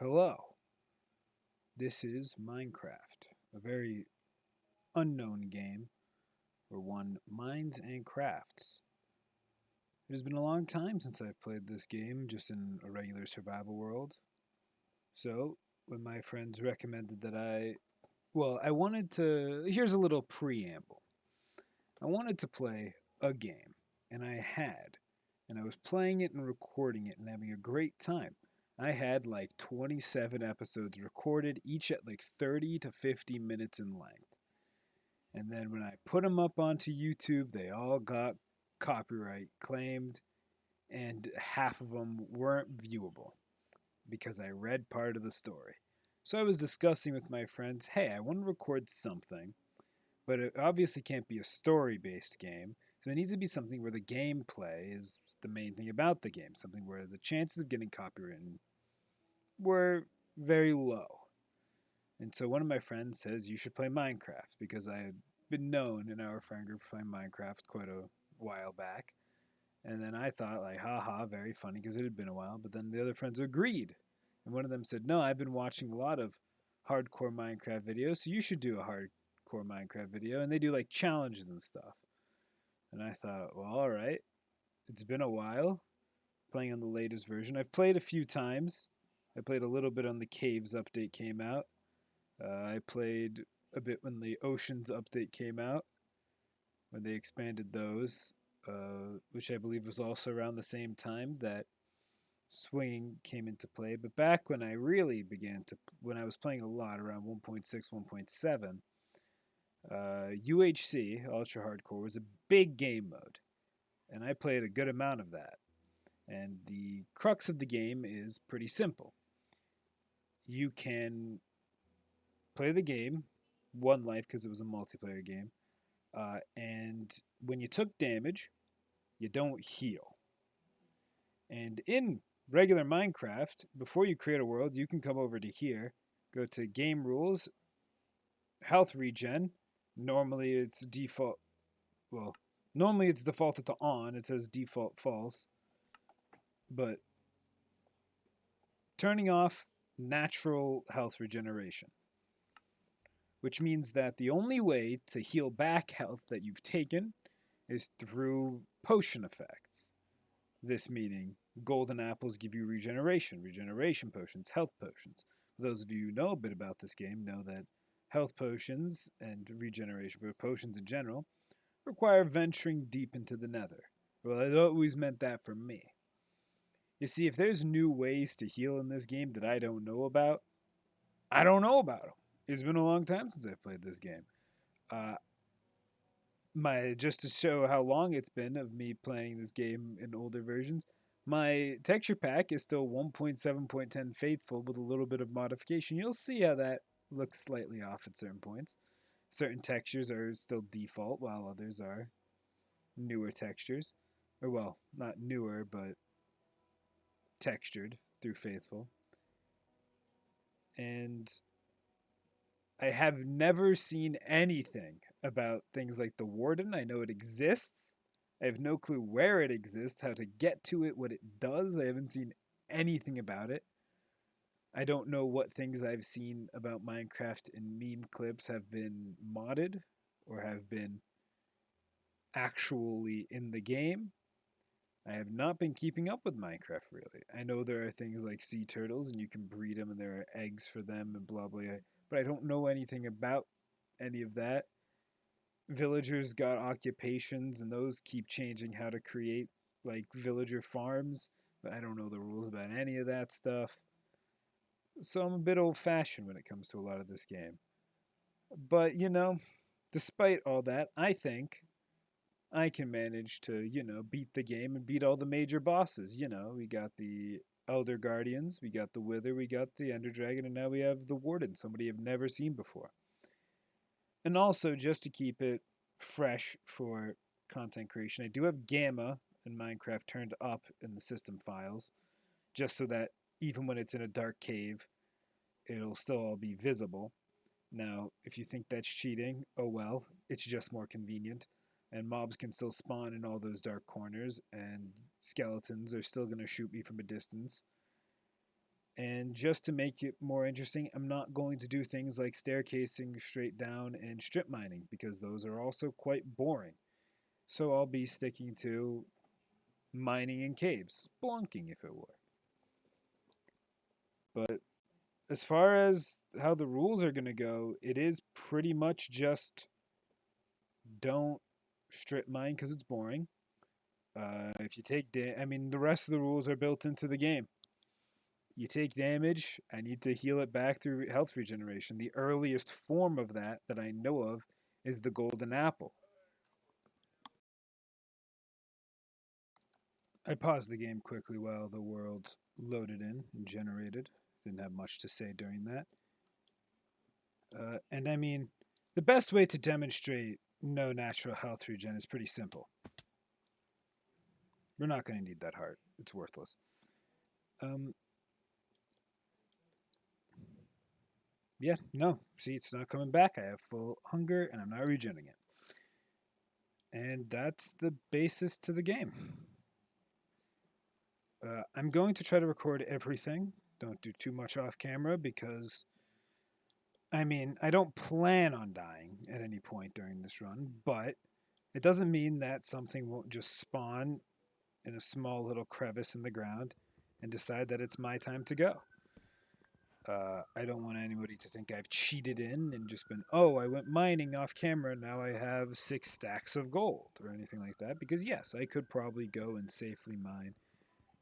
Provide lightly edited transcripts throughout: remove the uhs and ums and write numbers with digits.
Hello, this is Minecraft, a very unknown game where one mines and crafts. It has been a long time since I've played this game just in a regular survival world. So, when my friends recommended that I wanted to. Here's a little preamble. I wanted to play a game, and I was playing it and recording it and having a great time. I had like 27 episodes recorded, each at like 30 to 50 minutes in length. And then when I put them up onto YouTube, they all got copyright claimed, and half of them weren't viewable because I read part of the story. So I was discussing with my friends, hey, I want to record something, but it obviously can't be a story based game. So it needs to be something where the gameplay is the main thing about the game, something where the chances of getting copywritten were very low. And so one of my friends says you should play Minecraft because I had been known in our friend group playing Minecraft quite a while back. And then I thought, like, haha, very funny because it had been a while. But then the other friends agreed. And one of them said, no, I've been watching a lot of hardcore Minecraft videos, so you should do a hardcore Minecraft video. And they do like challenges and stuff. And I thought, well, all right. It's been a while playing on the latest version. I've played a few times. I played a little bit on the Caves update came out. I played a bit when the Oceans update came out, when they expanded those, which I believe was also around the same time that swinging came into play. But back when I really began to, when I was playing a lot around 1.6, 1.7, UHC, Ultra Hardcore, was a big game mode. And I played a good amount of that. And the crux of the game is pretty simple. You can play the game, one life because it was a multiplayer game, and when you took damage, you don't heal. And in regular Minecraft, before you create a world, you can come over to here, go to game rules, health regen. Normally it's default, well, normally it's defaulted to on. It says default false. But turning off natural health regeneration, which means that the only way to heal back health that you've taken is through potion effects. This meaning golden apples give you regeneration potions, health potions. For those of you who know a bit about this game know that health potions and regeneration potions in general require venturing deep into the nether. Well, it always meant that for me. You see, if there's new ways to heal in this game that I don't know about, I don't know about them. It's been a long time since I've played this game. Uh, my just to show how long it's been of me playing this game in older versions, my texture pack is still 1.7.10 faithful with a little bit of modification. You'll see how that looks slightly off at certain points. Certain textures are still default, while others are newer textures. Or, well, not newer, but textured through faithful. And I have never seen anything about things like the Warden. I know it exists. I have no clue where it exists, how to get to it, what it does. I haven't seen anything about it. I don't know what things I've seen about Minecraft in meme clips have been modded or have been actually in the game. I have not been keeping up with Minecraft really. I know there are things like sea turtles and you can breed them and there are eggs for them and blah blah, but I don't know anything about any of that. Villagers got occupations and those keep changing how to create like villager farms, but I don't know the rules about any of that stuff. So I'm a bit old fashioned when it comes to a lot of this game. But, despite all that, I think I can manage to, beat the game and beat all the major bosses. We got the Elder Guardians, we got the Wither, we got the Ender Dragon, and now we have the Warden, somebody I've never seen before. And also, just to keep it fresh for content creation, I do have Gamma in Minecraft turned up in the system files, just so that even when it's in a dark cave, it'll still all be visible. Now, if you think that's cheating, oh well, it's just more convenient. And mobs can still spawn in all those dark corners, and skeletons are still going to shoot me from a distance. And just to make it more interesting, I'm not going to do things like staircasing straight down and strip mining because those are also quite boring. So I'll be sticking to mining in caves, spelunking if it were. But as far as how the rules are going to go, it is pretty much just don't strip mine because it's boring. If you take I mean, the rest of the rules are built into the game. You take damage, I need to heal it back through health regeneration. The earliest form of that I know of is the golden apple. I paused the game quickly while the world loaded in and generated. Didn't have much to say during that. And I mean, the best way to demonstrate no natural health regen is pretty simple. We're not going to need that heart. It's worthless. Um, yeah, no. See, it's not coming back. I have full hunger, and I'm not regenerating it. And that's the basis to the game. I'm going to try to record everything. Don't do too much off camera because, I mean, I don't plan on dying at any point during this run, but it doesn't mean that something won't just spawn in a small little crevice in the ground and decide that it's my time to go. I don't want anybody to think I've cheated in and just been, oh, I went mining off camera, now I have 6 stacks of gold or anything like that. Because, yes, I could probably go and safely mine.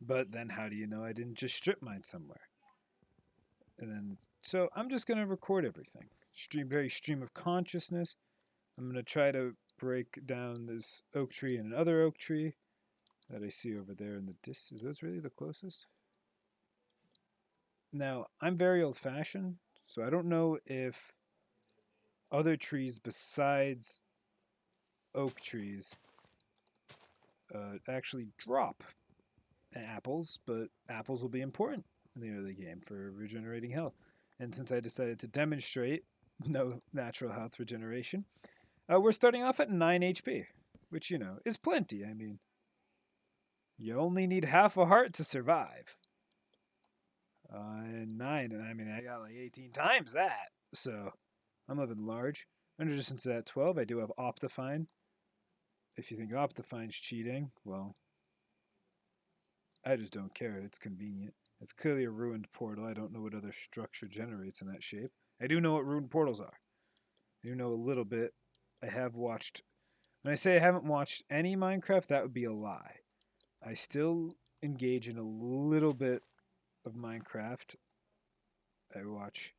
But then how do you know I didn't just strip mine somewhere? And then, so I'm just going to record everything. Very stream of consciousness. I'm going to try to break down this oak tree and another oak tree that I see over there in the distance. Are those really the closest? Now, I'm very old fashioned, so I don't know if other trees besides oak trees actually drop apples, but apples will be important in the early game for regenerating health. And since I decided to demonstrate no natural health regeneration, we're starting off at 9 HP, which, you know, is plenty. I mean, you only need half a heart to survive. And 9, and I mean, I got like 18 times that. So I'm living large. Under distance at 12, I do have Optifine. If you think Optifine's cheating, well, I just don't care. It's convenient. It's clearly a ruined portal. I don't know what other structure generates in that shape. I do know what ruined portals are. I do know a little bit. I have watched. When I say I haven't watched any Minecraft, that would be a lie. I still engage in a little bit of Minecraft. I watch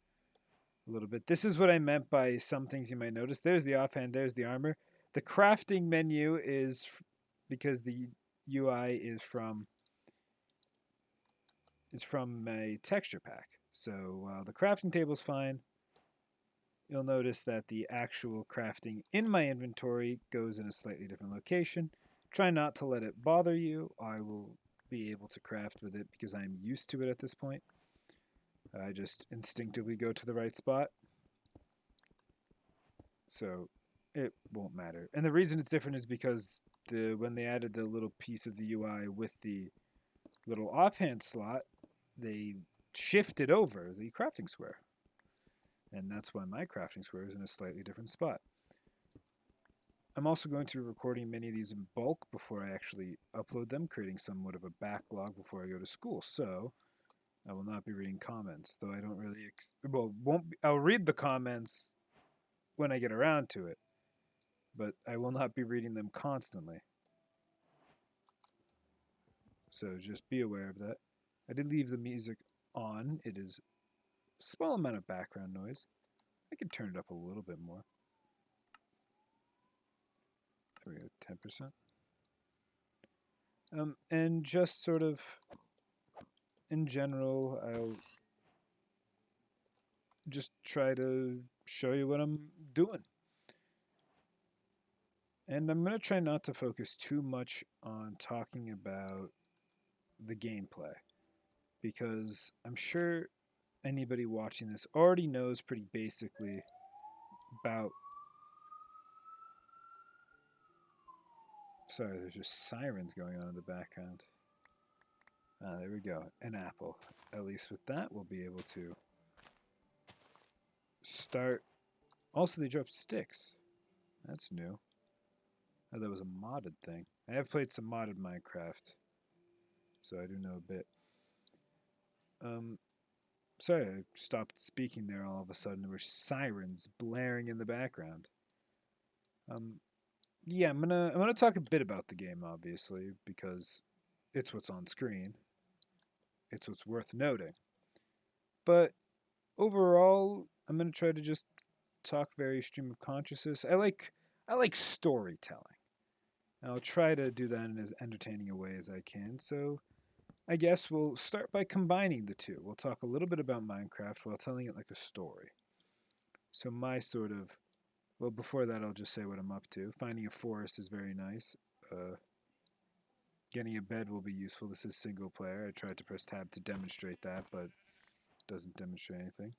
a little bit. This is what I meant by some things you might notice. There's the offhand, there's the armor. The crafting menu is because the UI is from a texture pack. So while the crafting table is fine, you'll notice that the actual crafting in my inventory goes in a slightly different location. Try not to let it bother you. I will be able to craft with it because I'm used to it at this point. I just instinctively go to the right spot. So it won't matter. And the reason it's different is because when they added the little piece of the UI with the little offhand slot, they shifted over the crafting square. And that's why my crafting square is in a slightly different spot. I'm also going to be recording many of these in bulk before I actually upload them, creating somewhat of a backlog before I go to school. So I will not be reading comments, though I don't really I'll read the comments when I get around to it, but I will not be reading them constantly. So just be aware of that. I did leave the music on. It is a small amount of background noise. I could turn it up a little bit more. There we go, 10%. And just sort of in general, I'll just try to show you what I'm doing. And I'm going to try not to focus too much on talking about the gameplay because I'm sure anybody watching this already knows pretty basically about. Sorry, there's just sirens going on in the background. There we go. An apple. At least with that, we'll be able to start. Also, they drop sticks. That's new. Oh, that was a modded thing. I have played some modded Minecraft, so I do know a bit. Um, sorry, I stopped speaking there all of a sudden. There were sirens blaring in the background. Um, yeah, I'm gonna talk a bit about the game, obviously, because it's what's on screen. It's what's worth noting. But overall, I'm gonna try to just talk very stream of consciousness. I like storytelling. I'll try to do that in as entertaining a way as I can. So I guess we'll start by combining the two. We'll talk a little bit about Minecraft while telling it like a story. So my sort of well, before that, I'll just say what I'm up to. Finding a forest is very nice. Getting a bed will be useful. This is single player. I tried to press tab to demonstrate that, but it doesn't demonstrate anything.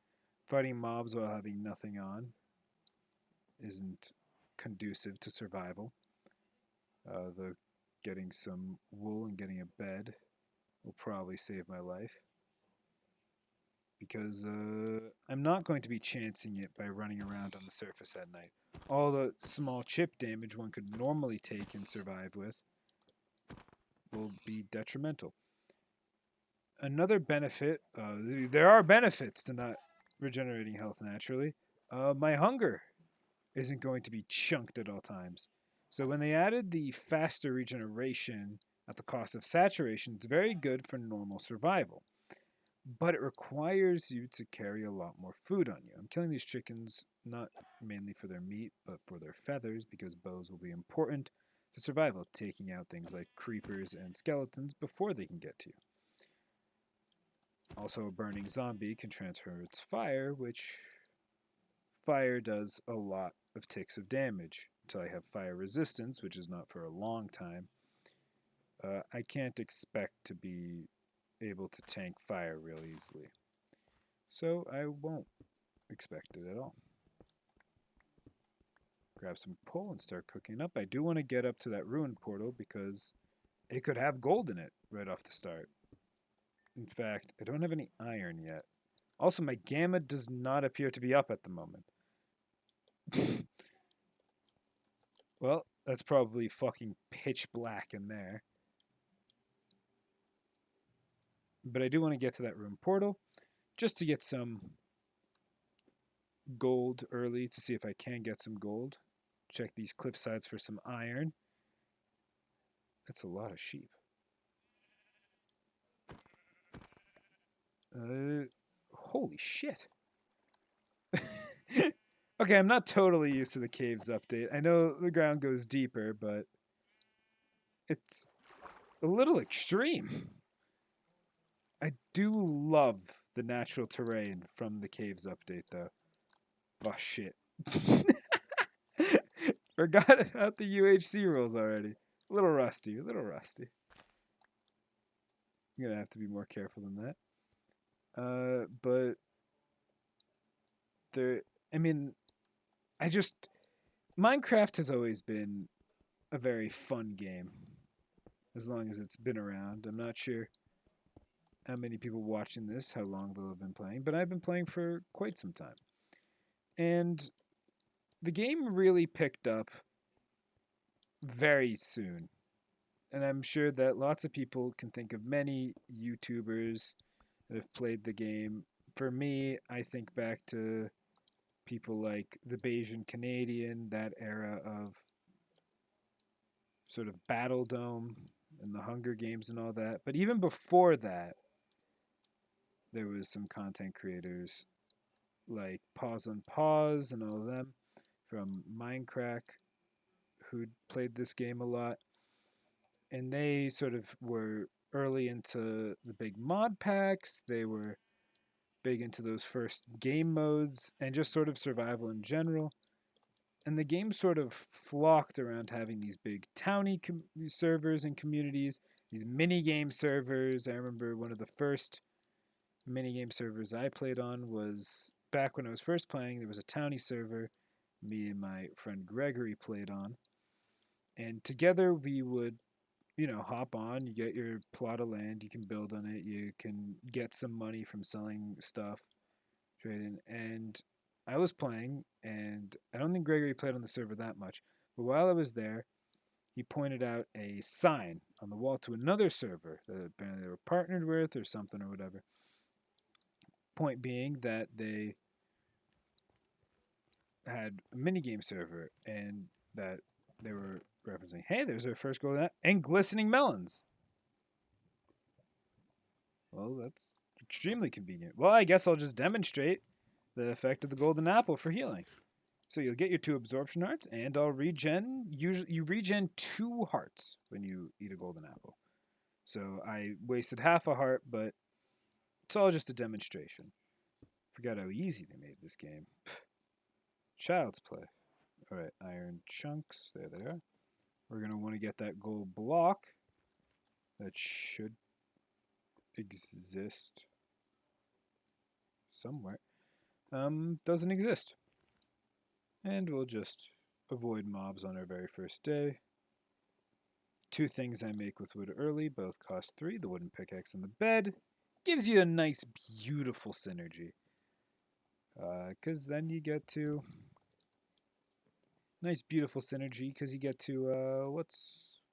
Fighting mobs while having nothing on isn't conducive to survival. The getting some wool and getting a bed will probably save my life because I'm not going to be chancing it by running around on the surface at night. All the small chip damage one could normally take and survive with will be detrimental. Another benefit, there are benefits to not regenerating health naturally. My hunger isn't going to be chunked at all times. So when they added the faster regeneration at the cost of saturation, it's very good for normal survival. But it requires you to carry a lot more food on you. I'm killing these chickens not mainly for their meat, but for their feathers, because bows will be important to survival, taking out things like creepers and skeletons before they can get to you. Also, a burning zombie can transfer its fire, which fire does a lot of ticks of damage. Until I have fire resistance, which is not for a long time, I can't expect to be able to tank fire real easily. So I won't expect it at all. Grab some coal and start cooking up. I do want to get up to that ruin portal because it could have gold in it right off the start. In fact, I don't have any iron yet. Also, my gamma does not appear to be up at the moment. Well, that's probably fucking pitch black in there. But I do want to get to that room portal just to get some gold early to see if I can get some gold. Check these cliff sides for some iron. That's a lot of sheep. Holy shit. Okay, I'm not totally used to the caves update. I know the ground goes deeper, but it's a little extreme. I do love the natural terrain from the caves update, though. Oh, shit. Forgot about the UHC rules already. A little rusty, a little rusty. I'm going to have to be more careful than that. But there, I mean, Minecraft has always been a very fun game as long as it's been around. I'm not sure how many people watching this, how long they'll have been playing, but I've been playing for quite some time. And the game really picked up very soon. And I'm sure that lots of people can think of many YouTubers that have played the game. For me, I think back to people like the Bayesian Canadian, that era of sort of Battle Dome and the Hunger Games and all that. But even before that, there was some content creators like Pause on Pause and all of them from Minecraft who played this game a lot. And they sort of were early into the big mod packs. They were big into those first game modes and just sort of survival in general. And the game sort of flocked around having these big towny servers and communities, these mini game servers. I remember one of the first mini game servers I played on was back when I was first playing. There was a towny server me and my friend Gregory played on. And together we would hop on, you get your plot of land, you can build on it, you can get some money from selling stuff, trading. And I was playing, and I don't think Gregory played on the server that much, but while I was there, he pointed out a sign on the wall to another server that apparently they were partnered with or something or whatever. Point being that they had a minigame server and that they were referencing, hey, there's our first gold and glistening melons. Well, that's extremely convenient. Well, I guess I'll just demonstrate the effect of the golden apple for healing. So you'll get your 2 absorption hearts, and I'll regen. Usually, you regen 2 hearts when you eat a golden apple. So I wasted half a heart, but it's all just a demonstration. Forgot how easy they made this game. Child's play. All right, iron chunks. There they are. We're going to want to get that gold block. That should exist somewhere. Doesn't exist. And we'll just avoid mobs on our very first day. 2 things I make with wood early, both cost 3. The wooden pickaxe and the bed. Gives you a nice, beautiful synergy. Because then you get to... Nice, beautiful synergy, because you get to, what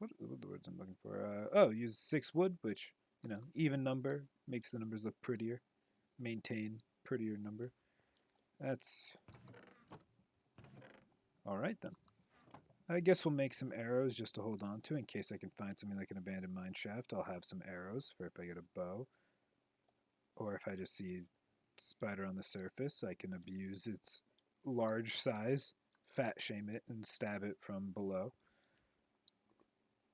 are the words I'm looking for? Use 6 wood, which, even number, makes the numbers look prettier. Maintain prettier number. That's... Alright then. I guess we'll make some arrows just to hold on to in case I can find something like an abandoned mine shaft. I'll have some arrows for if I get a bow. Or if I just see a spider on the surface, I can abuse its large size, fat shame it, and stab it from below.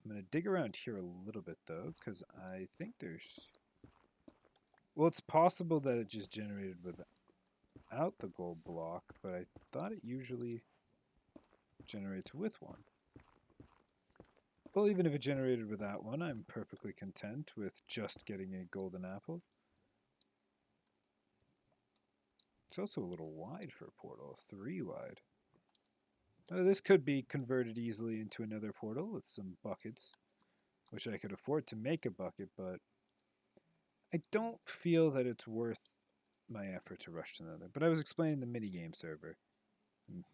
I'm going to dig around here a little bit though, because I think there's... Well, it's possible that it just generated without the gold block, but I thought it usually generates with one. Well, even if it generated without one, I'm perfectly content with just getting a golden apple. It's also a little wide for a portal, 3 wide. This could be converted easily into another portal with some buckets, which I could afford to make a bucket, but I don't feel that it's worth my effort to rush to another. But I was explaining the minigame server. I'm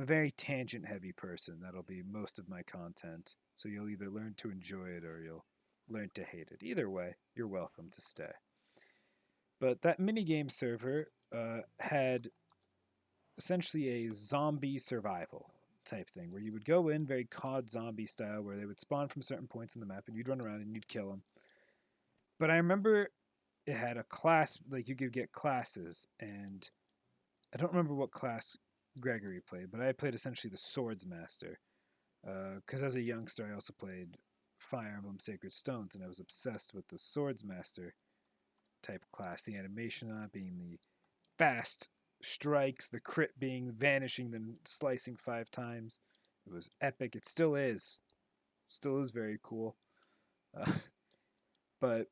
a very tangent-heavy person. That'll be most of my content. So you'll either learn to enjoy it or you'll learn to hate it. Either way, you're welcome to stay. But that minigame server had essentially a zombie survival type thing where you would go in very COD zombie style where they would spawn from certain points in the map and you'd run around and you'd kill them. But I remember it had a class, like you could get classes, and I don't remember what class Gregory played, but I played essentially the Swords Master. Because as a youngster, I also played Fire Emblem Sacred Stones, and I was obsessed with the Swords Master type class. The animation on it being the fast strikes, the crit being vanishing, then slicing 5 times. It was epic. It still is. Still is very cool. But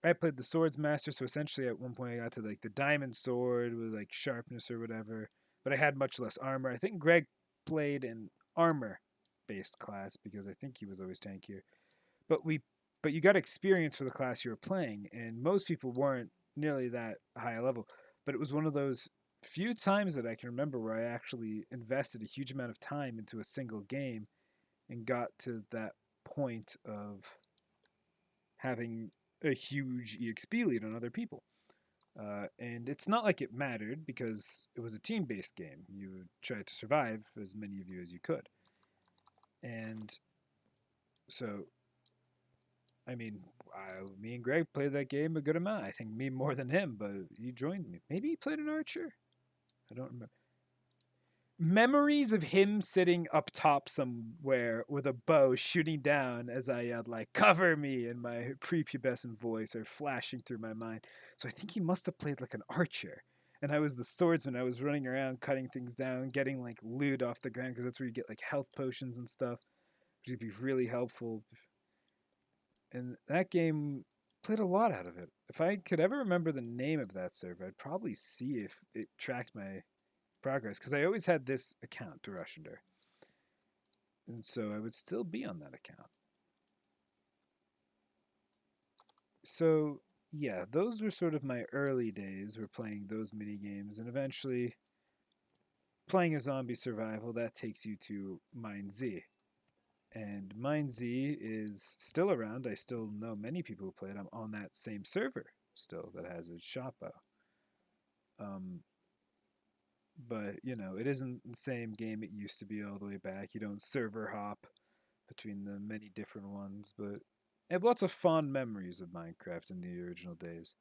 I played the Swords Master, so essentially at one point I got to like the Diamond Sword with like sharpness or whatever. But I had much less armor. I think Greg played an armor-based class because I think he was always tankier. But you got experience for the class you were playing, and most people weren't nearly that high a level. But it was one of those few times that I can remember where I actually invested a huge amount of time into a single game and got to that point of having a huge EXP lead on other people. And it's not like it mattered because it was a team-based game. You tried to survive, as many of you as you could. And so, I mean, me and Greg played that game a good amount. I think me more than him, but he joined me. Maybe he played an archer? I don't remember. Memories of him sitting up top somewhere with a bow shooting down as I yelled, like, cover me, in my prepubescent voice are flashing through my mind. So I think he must have played like an archer. And I was the swordsman. I was running around, cutting things down, getting like loot off the ground, because that's where you get like health potions and stuff, which would be really helpful. And that game played a lot out of it. If I could ever remember the name of that server, I'd probably see if it tracked my progress, because I always had this account to rush under, and so I would still be on that account. So yeah, those were sort of my early days. Were playing those mini games, and eventually playing a zombie survival that takes you to Mine Z. And Mine Z is still around. I still know many people who play it. I'm on that same server still that has its Shoppo. Um, but you know, it isn't the same game it used to be all the way back. You don't server hop between the many different ones, but I have lots of fond memories of Minecraft in the original days.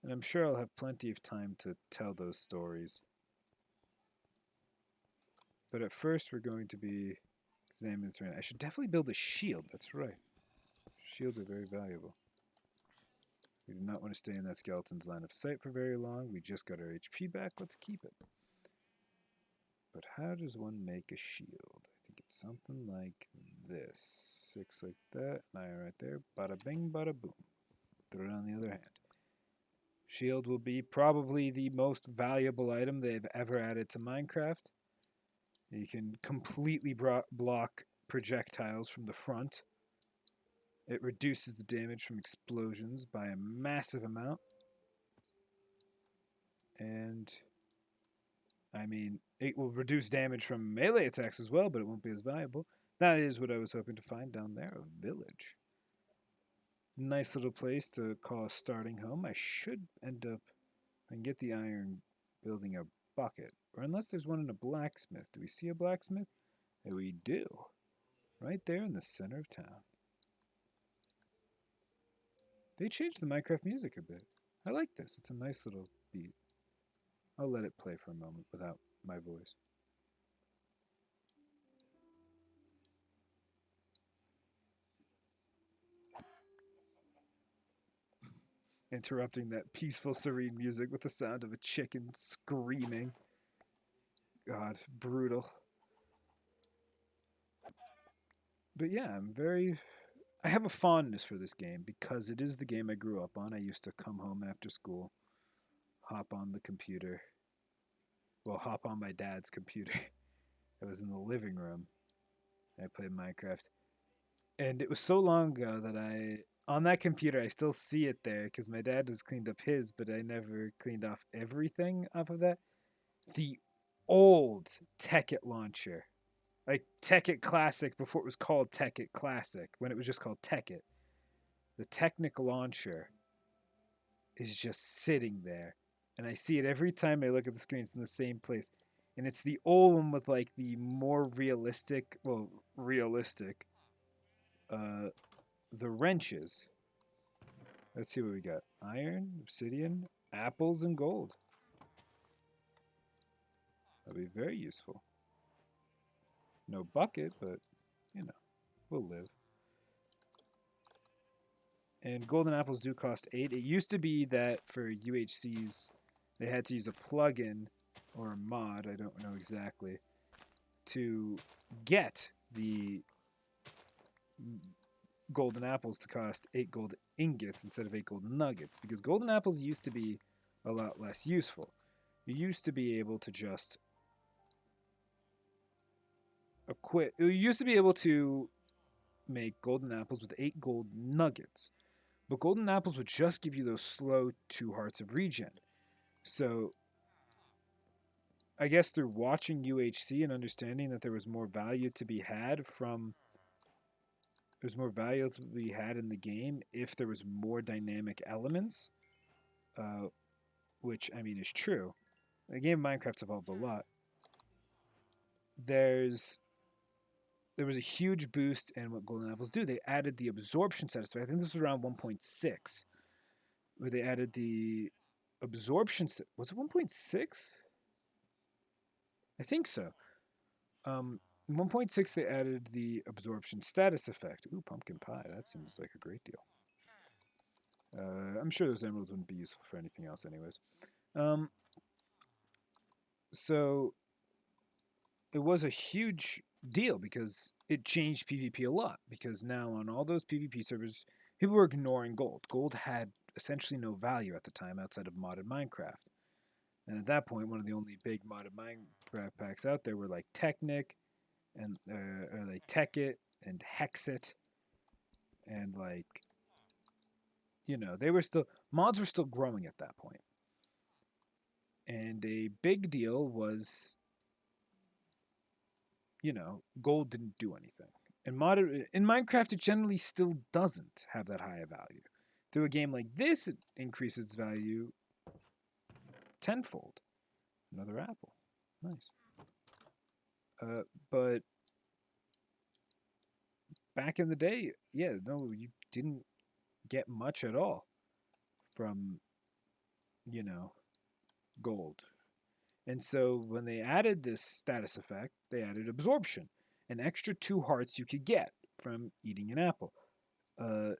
And I'm sure I'll have plenty of time to tell those stories. But at first, we're going to be examining the terrain. I should definitely build a shield. That's right. Shields are very valuable. We do not want to stay in that skeleton's line of sight for very long. We just got our HP back. Let's keep it. But how does one make a shield? I think it's something like this. 6 like that. 9 right there. Bada bing, bada boom. Throw it on the other hand. Shield will be probably the most valuable item they've ever added to Minecraft. You can completely block projectiles from the front. It reduces the damage from explosions by a massive amount. And, I mean, it will reduce damage from melee attacks as well, but it won't be as valuable. That is what I was hoping to find down there, a village. Nice little place to call a starting home. I should end up, I can get the iron building a bucket. Or unless there's one in a blacksmith. Do we see a blacksmith? Yeah, we do. Right there in the center of town. They changed the Minecraft music a bit. I like this. It's a nice little beat. I'll let it play for a moment without my voice. Interrupting that peaceful, serene music with the sound of a chicken screaming. God, brutal. But yeah, I have a fondness for this game because it is the game I grew up on. I used to come home after school, hop on the computer. Well, hop on my dad's computer. I was in the living room. I played Minecraft. And it was so long ago that on that computer, I still see it there because my dad has cleaned up his, but I never cleaned off everything off of that. The old Tekkit launcher, like Tekkit Classic before it was called Tekkit Classic, when it was just called Tekkit. The Technic launcher is just sitting there. And I see it every time I look at the screen. It's in the same place. And it's the old one with like the more realistic, uh, the wrenches. Let's see what we got. Iron, obsidian, apples, and gold. That'll be very useful. No bucket, but, you know, we'll live. And golden apples do cost 8. It used to be that for UHCs, they had to use a plugin or a mod, I don't know exactly, to get the golden apples to cost 8 gold ingots instead of 8 gold nuggets, because golden apples used to be a lot less useful. You used to be able to just you used to be able to make golden apples with 8 gold nuggets, but golden apples would just give you those slow 2 hearts of regen. So I guess through watching UHC and understanding that there was more value to be had in the game if there was more dynamic elements, which I mean is true. The game of Minecraft's evolved a lot. There was a huge boost in what golden apples do. They added the absorption status. I think this was around 1.6, where they added the absorption. Was it 1.6? I think so. In 1.6, they added the absorption status effect. Ooh, pumpkin pie. That seems like a great deal. I'm sure those emeralds wouldn't be useful for anything else anyways. So it was a huge deal because it changed PvP a lot. Because now on all those PvP servers, people were ignoring gold. Gold had essentially no value at the time outside of modded Minecraft. And at that point, one of the only big modded Minecraft packs out there were like Technic and or like Tekkit and Hexit and like they were still mods were still growing at that point. And a big deal was, gold didn't do anything. In Minecraft, it generally still doesn't have that high a value. Through a game like this, it increases its value tenfold. Another apple, nice. But back in the day, yeah, no, you didn't get much at all from gold. And so when they added this status effect, they added absorption, an extra 2 hearts you could get from eating an apple. Uh,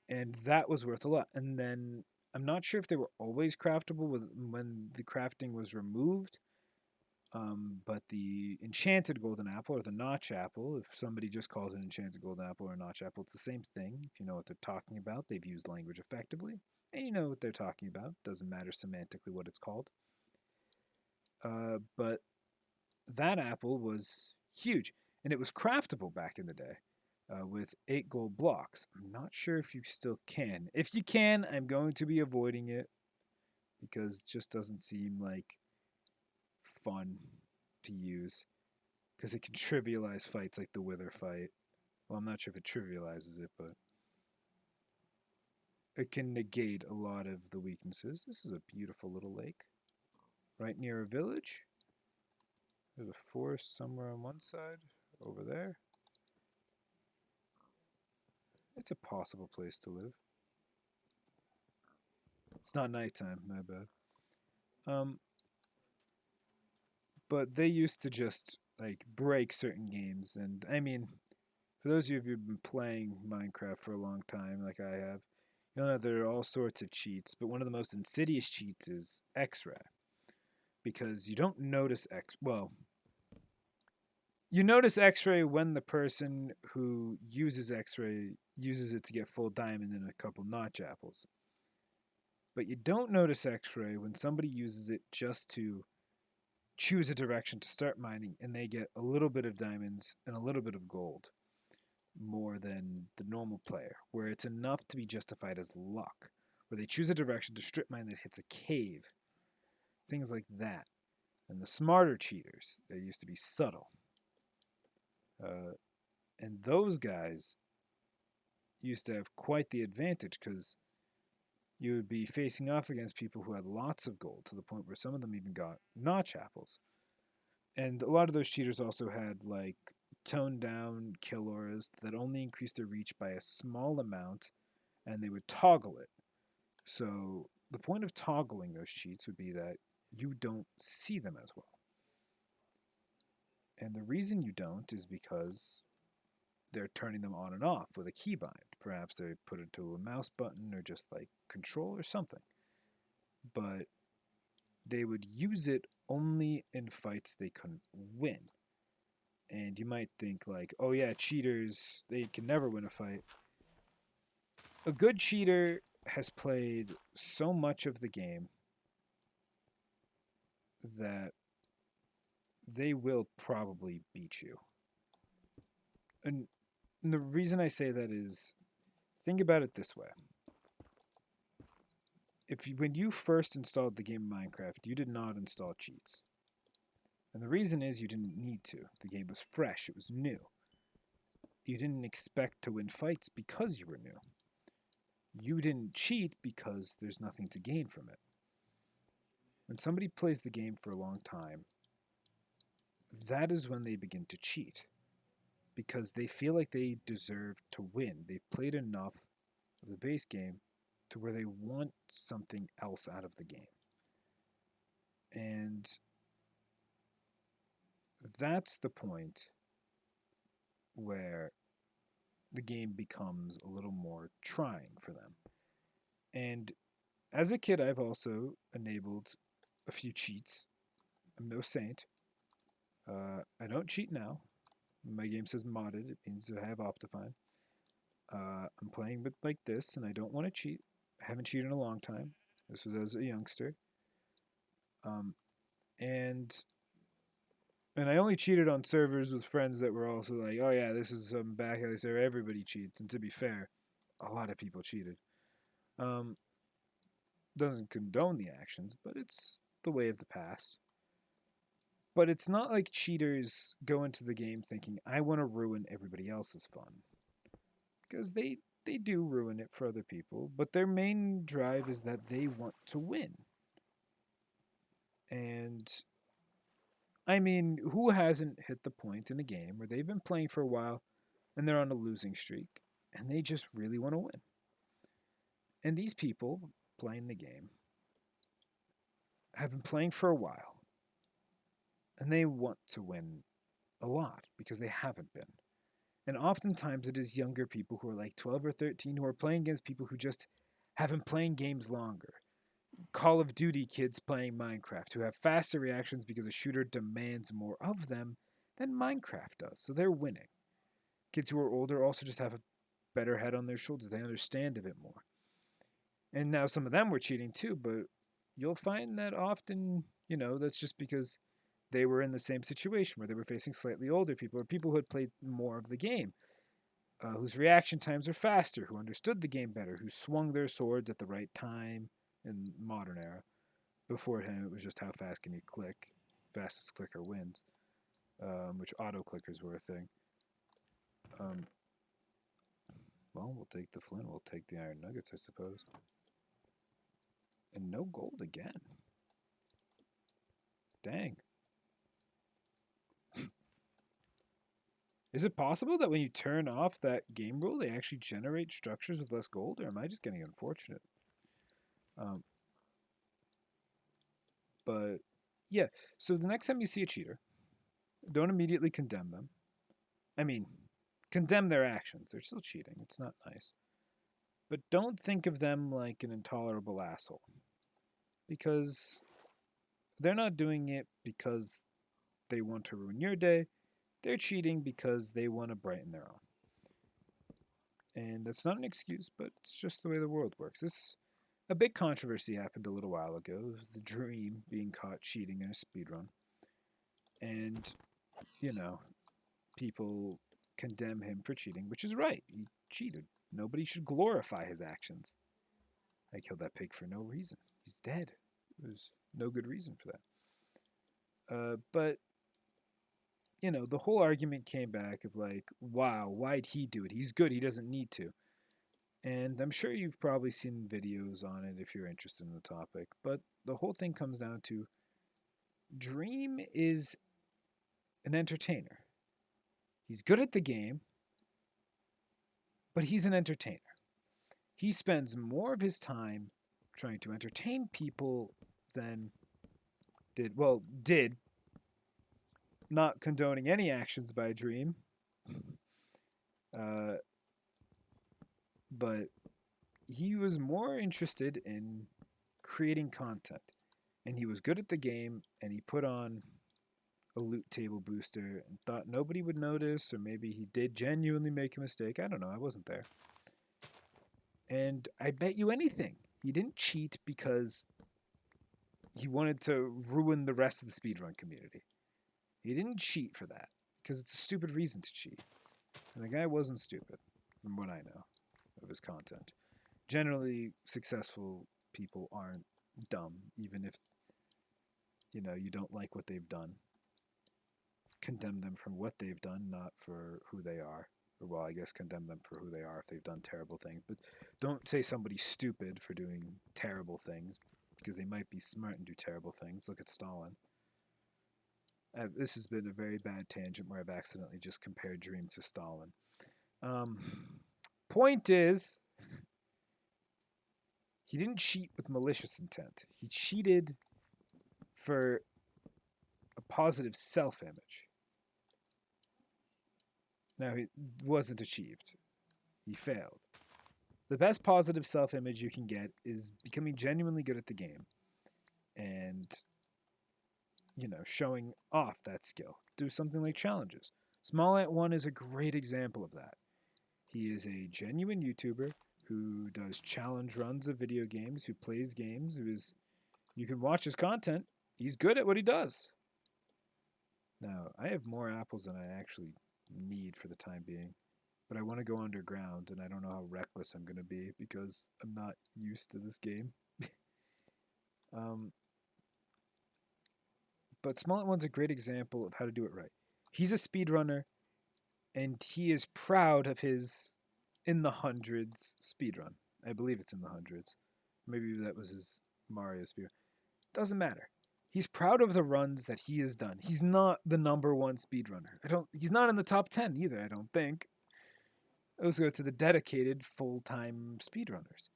and that was worth a lot. And then I'm not sure if they were always craftable when the crafting was removed. But the enchanted golden apple or the notch apple, if somebody just calls it enchanted golden apple or notch apple, it's the same thing. If you know what they're talking about, they've used language effectively. And you know what they're talking about. Doesn't matter semantically what it's called. But that apple was huge. And it was craftable back in the day with 8 gold blocks. I'm not sure if you still can. If you can, I'm going to be avoiding it because it just doesn't seem like fun to use because it can trivialize fights like the Wither fight. Well, I'm not sure if it trivializes it, but it can negate a lot of the weaknesses. This is a beautiful little lake right near a village. There's a forest somewhere on one side over there. It's a possible place to live. It's not nighttime, my bad. But they used to just like break certain games, and I mean, for those of you who've been playing Minecraft for a long time, like I have, you know there are all sorts of cheats, but one of the most insidious cheats is X-ray, because you don't notice well, you notice X-ray when the person who uses X-ray uses it to get full diamond and a couple notch apples. But you don't notice X-ray when somebody uses it just to choose a direction to start mining and they get a little bit of diamonds and a little bit of gold more than the normal player, where it's enough to be justified as luck, where they choose a direction to strip mine that hits a cave, things like that. And the smarter cheaters, they used to be subtle. And those guys used to have quite the advantage because you would be facing off against people who had lots of gold to the point where some of them even got notch apples. And a lot of those cheaters also had like toned down kill auras that only increased their reach by a small amount and they would toggle it. So the point of toggling those cheats would be that you don't see them as well. And the reason you don't is because they're turning them on and off with a keybind. Perhaps they put it to a mouse button or just like control or something. But they would use it only in fights they couldn't win. And you might think like, oh yeah, cheaters, they can never win a fight. A good cheater has played so much of the game that they will probably beat you. And the reason I say that is, think about it this way. When you first installed the game of Minecraft, you did not install cheats. And the reason is you didn't need to. The game was fresh, it was new. You didn't expect to win fights because you were new. You didn't cheat because there's nothing to gain from it. When somebody plays the game for a long time, that is when they begin to cheat. Because they feel like they deserve to win. They've played enough of the base game to where they want something else out of the game. And that's the point where the game becomes a little more trying for them. And as a kid, I've also enabled a few cheats. I'm no saint. I don't cheat now. My game says modded. It means I have Optifine. I'm playing with like this, and I don't want to cheat. I haven't cheated in a long time. This was as a youngster. And I only cheated on servers with friends that were also like, oh yeah, this is some back alley server. Everybody cheats. And to be fair, a lot of people cheated. Um, doesn't condone the actions, but it's the way of the past. But it's not like cheaters go into the game thinking, I want to ruin everybody else's fun. Because they do ruin it for other people, but their main drive is that they want to win. And I mean, who hasn't hit the point in a game where they've been playing for a while and they're on a losing streak and they just really want to win? And these people playing the game have been playing for a while and they want to win a lot because they haven't been. And oftentimes it is younger people who are like 12 or 13 who are playing against people who just have been playing games longer. Call of Duty kids playing Minecraft who have faster reactions because a shooter demands more of them than Minecraft does. So they're winning. Kids who are older also just have a better head on their shoulders. They understand a bit more. And now some of them were cheating too, but you'll find that often, that's just because they were in the same situation where they were facing slightly older people or people who had played more of the game, whose reaction times are faster, who understood the game better, who swung their swords at the right time in modern era. Beforehand, it was just how fast can you click. Fastest clicker wins, which auto clickers were a thing. Well, we'll take the flint. We'll take the iron nuggets, I suppose. And no gold again. Dang. Is it possible that when you turn off that game rule, they actually generate structures with less gold, or am I just getting unfortunate? But yeah, so the next time you see a cheater, don't immediately condemn them. I mean, condemn their actions. They're still cheating. It's not nice. But don't think of them like an intolerable asshole. Because they're not doing it because they want to ruin your day. They're cheating because they want to brighten their own. And that's not an excuse, but it's just the way the world works. A big controversy happened a little while ago. The Dream being caught cheating in a speedrun. And, people condemn him for cheating, which is right. He cheated. Nobody should glorify his actions. I killed that pig for no reason. He's dead. There's no good reason for that. But, the whole argument came back of like, wow, why'd he do it? He's good. He doesn't need to. And I'm sure you've probably seen videos on it if you're interested in the topic. But the whole thing comes down to Dream is an entertainer. He's good at the game, but he's an entertainer. He spends more of his time trying to entertain people than did, not condoning any actions by Dream. But he was more interested in creating content. And he was good at the game, and he put on a loot table booster and thought nobody would notice, or maybe he did genuinely make a mistake. I don't know. I wasn't there. And I bet you anything, he didn't cheat because he wanted to ruin the rest of the speedrun community. He didn't cheat for that, because it's a stupid reason to cheat. And the guy wasn't stupid, from what I know of his content. Generally, successful people aren't dumb, even if, you don't like what they've done. Condemn them for what they've done, not for who they are. Or, well, I guess condemn them for who they are if they've done terrible things. But don't say somebody's stupid for doing terrible things, because they might be smart and do terrible things. Look at Stalin. This has been a very bad tangent where I've accidentally just compared Dream to Stalin. Point is, he didn't cheat with malicious intent. He cheated for a positive self-image. Now, it wasn't achieved. He failed. The best positive self-image you can get is becoming genuinely good at the game and, showing off that skill. Do something like challenges. Small Ant 1 is a great example of that. He is a genuine YouTuber who does challenge runs of video games, who plays games, you can watch his content. He's good at what he does. Now, I have more apples than I actually need for the time being. but I want to go underground, and I don't know how reckless I'm going to be because I'm not used to this game. um, but Smollett One's a great example of how to do it right. He's a speedrunner, and he is proud of his in the hundreds speedrun. I believe it's in the hundreds. Maybe that was his Mario speedrun. Doesn't matter. He's proud of the runs that he has done. He's not the number one speedrunner. He's not in the top 10 either, I don't think. Those go to the dedicated full-time speedrunners.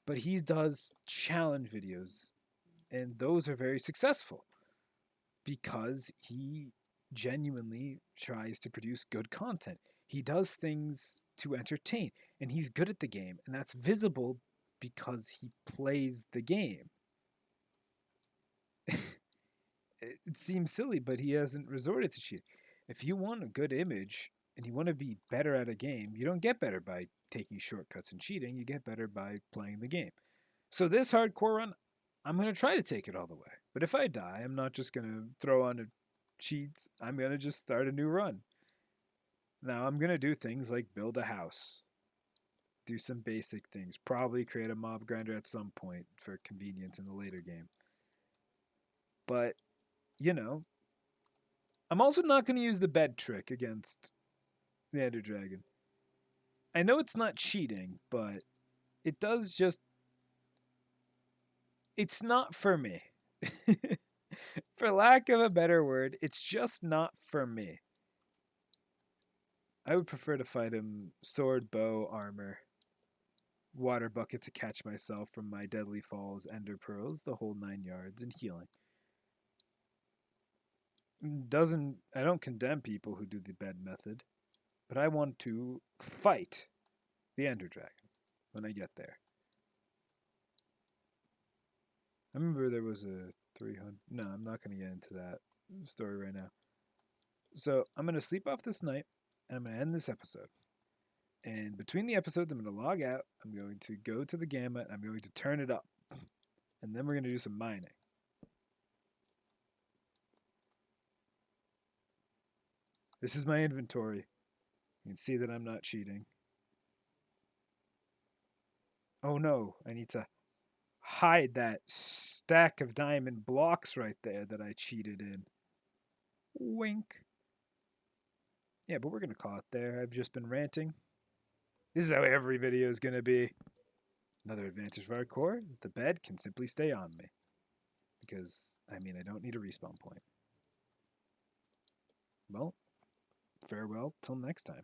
But he does challenge videos, and those are very successful because he genuinely tries to produce good content. He does things to entertain, and he's good at the game, and that's visible because he plays the game. It seems silly, but he hasn't resorted to cheating. If you want a good image and you want to be better at a game, you don't get better by taking shortcuts and cheating. You get better by playing the game. So this hardcore run, I'm going to try to take it all the way. But if I die, I'm not just going to throw on a cheats. I'm going to just start a new run. Now, I'm going to do things like build a house, do some basic things, probably create a mob grinder at some point for convenience in the later game. But, you know, I'm also not going to use the bed trick against the Ender Dragon. I know it's not cheating, but it does just... It's not for me. For lack of a better word, it's just not for me. I would prefer to fight him sword, bow, armor, water bucket to catch myself from my deadly falls, ender pearls, the whole 9 yards, and healing. I don't condemn people who do the bed method, but I want to fight the Ender Dragon when I get there. I remember there was a 300... No, I'm not going to get into that story right now. So I'm going to sleep off this night, and I'm going to end this episode. And between the episodes, I'm going to log out. I'm going to go to the gamma, and I'm going to turn it up. And then we're going to do some mining. This is my inventory. You can see that I'm not cheating. Oh no, I need to hide that stack of diamond blocks right there that I cheated in. Wink. Yeah, but we're going to call it there. I've just been ranting. This is how every video is going to be. Another advantage of hardcore, the bed can simply stay on me. Because, I mean, I don't need a respawn point. Well, farewell till next time.